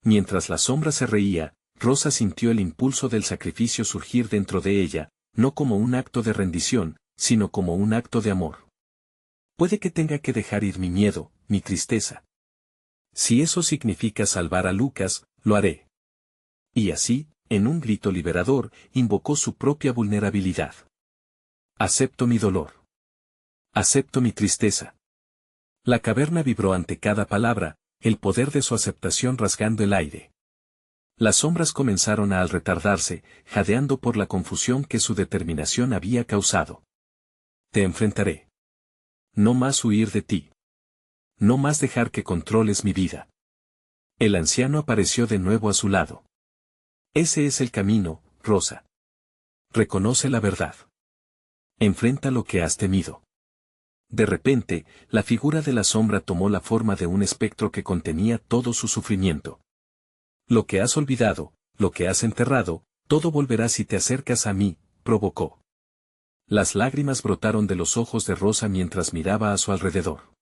Mientras la sombra se reía, Rosa sintió el impulso del sacrificio surgir dentro de ella, no como un acto de rendición, sino como un acto de amor. Puede que tenga que dejar ir mi miedo, mi tristeza. Si eso significa salvar a Lucas, lo haré. Y así, en un grito liberador, invocó su propia vulnerabilidad. Acepto mi dolor. Acepto mi tristeza. La caverna vibró ante cada palabra, el poder de su aceptación rasgando el aire. Las sombras comenzaron a retardarse, jadeando por la confusión que su determinación había causado. Te enfrentaré. No más huir de ti. No más dejar que controles mi vida. El anciano apareció de nuevo a su lado. Ese es el camino, Rosa. Reconoce la verdad. Enfrenta lo que has temido. De repente, la figura de la sombra tomó la forma de un espectro que contenía todo su sufrimiento. Lo que has olvidado, lo que has enterrado, todo volverá si te acercas a mí, provocó. Las lágrimas brotaron de los ojos de Rosa mientras miraba a su alrededor.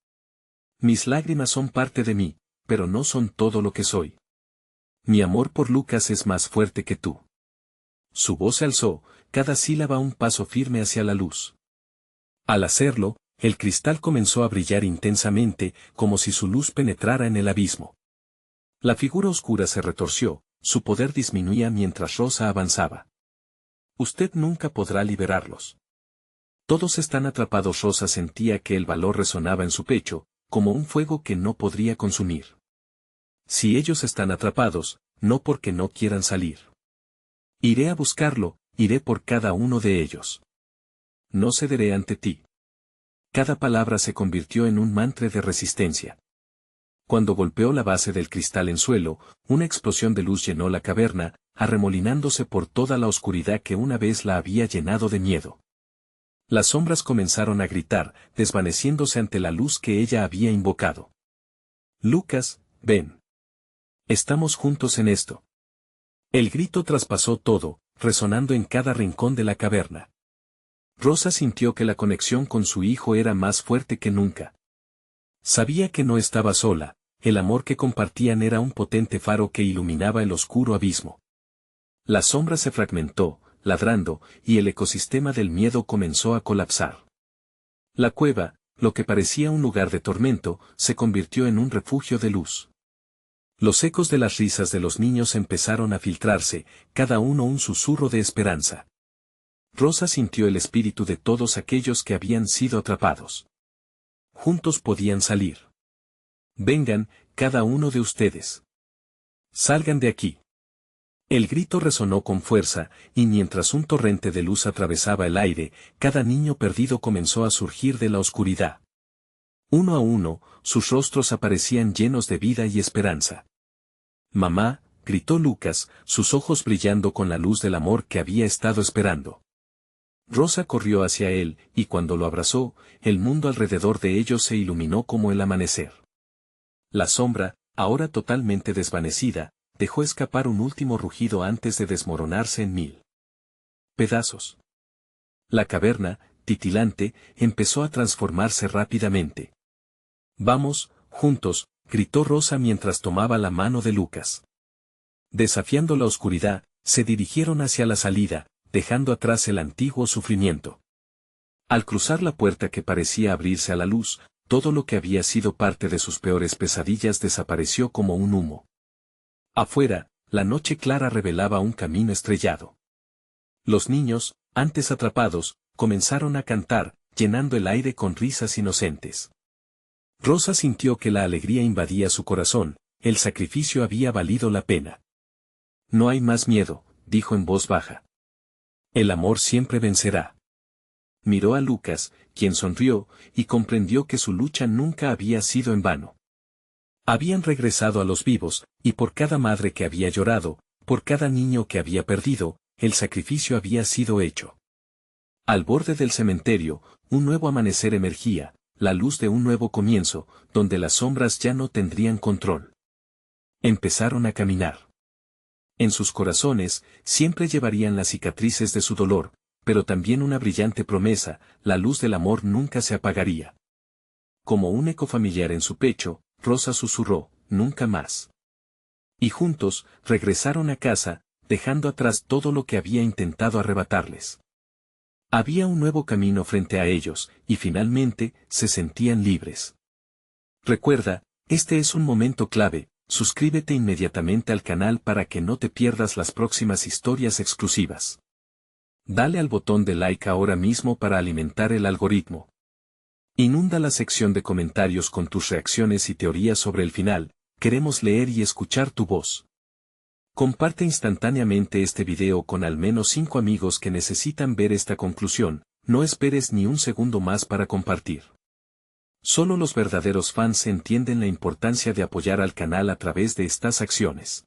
Mis lágrimas son parte de mí, pero no son todo lo que soy. Mi amor por Lucas es más fuerte que tú. Su voz se alzó, cada sílaba un paso firme hacia la luz. Al hacerlo, el cristal comenzó a brillar intensamente, como si su luz penetrara en el abismo. La figura oscura se retorció, su poder disminuía mientras Rosa avanzaba. Usted nunca podrá liberarlos. Todos están atrapados. Rosa sentía que el valor resonaba en su pecho, como un fuego que no podría consumir. Si ellos están atrapados, no porque no quieran salir. Iré a buscarlo, iré por cada uno de ellos. No cederé ante ti. Cada palabra se convirtió en un mantra de resistencia. Cuando golpeó la base del cristal en suelo, una explosión de luz llenó la caverna, arremolinándose por toda la oscuridad que una vez la había llenado de miedo. Las sombras comenzaron a gritar, desvaneciéndose ante la luz que ella había invocado. Lucas, ven. Estamos juntos en esto. El grito traspasó todo, resonando en cada rincón de la caverna. Rosa sintió que la conexión con su hijo era más fuerte que nunca. Sabía que no estaba sola, el amor que compartían era un potente faro que iluminaba el oscuro abismo. La sombra se fragmentó, ladrando, y el ecosistema del miedo comenzó a colapsar. La cueva, lo que parecía un lugar de tormento, se convirtió en un refugio de luz. Los ecos de las risas de los niños empezaron a filtrarse, cada uno un susurro de esperanza. Rosa sintió el espíritu de todos aquellos que habían sido atrapados. Juntos podían salir. Vengan, cada uno de ustedes. Salgan de aquí. El grito resonó con fuerza, y mientras un torrente de luz atravesaba el aire, cada niño perdido comenzó a surgir de la oscuridad. Uno a uno, sus rostros aparecían llenos de vida y esperanza. Mamá, gritó Lucas, sus ojos brillando con la luz del amor que había estado esperando. Rosa corrió hacia él, y cuando lo abrazó, el mundo alrededor de ellos se iluminó como el amanecer. La sombra, ahora totalmente desvanecida, dejó escapar un último rugido antes de desmoronarse en mil pedazos. La caverna, titilante, empezó a transformarse rápidamente. Vamos, juntos, gritó Rosa mientras tomaba la mano de Lucas. Desafiando la oscuridad, se dirigieron hacia la salida, dejando atrás el antiguo sufrimiento. Al cruzar la puerta que parecía abrirse a la luz, todo lo que había sido parte de sus peores pesadillas desapareció como un humo. Afuera, la noche clara revelaba un camino estrellado. Los niños, antes atrapados, comenzaron a cantar, llenando el aire con risas inocentes. Rosa sintió que la alegría invadía su corazón, el sacrificio había valido la pena. No hay más miedo, dijo en voz baja. El amor siempre vencerá. Miró a Lucas, quien sonrió, y comprendió que su lucha nunca había sido en vano. Habían regresado a los vivos, y por cada madre que había llorado, Por cada niño que había perdido, el sacrificio había sido hecho. Al borde del cementerio, un nuevo amanecer emergía, la luz de un nuevo comienzo, donde las sombras ya no tendrían control. Empezaron a caminar. En sus corazones, siempre llevarían las cicatrices de su dolor, pero también una brillante promesa, la luz del amor nunca se apagaría. Como un eco familiar en su pecho, Rosa susurró, nunca más. Y juntos, regresaron a casa, dejando atrás todo lo que había intentado arrebatarles. Había un nuevo camino frente a ellos, y finalmente, se sentían libres. Recuerda, este es un momento clave, suscríbete inmediatamente al canal para que no te pierdas las próximas historias exclusivas. Dale al botón de like ahora mismo para alimentar el algoritmo. Inunda la sección de comentarios con tus reacciones y teorías sobre el final, queremos leer y escuchar tu voz. Comparte instantáneamente este video con al menos 5 amigos que necesitan ver esta conclusión, no esperes ni un segundo más para compartir. Solo los verdaderos fans entienden la importancia de apoyar al canal a través de estas acciones.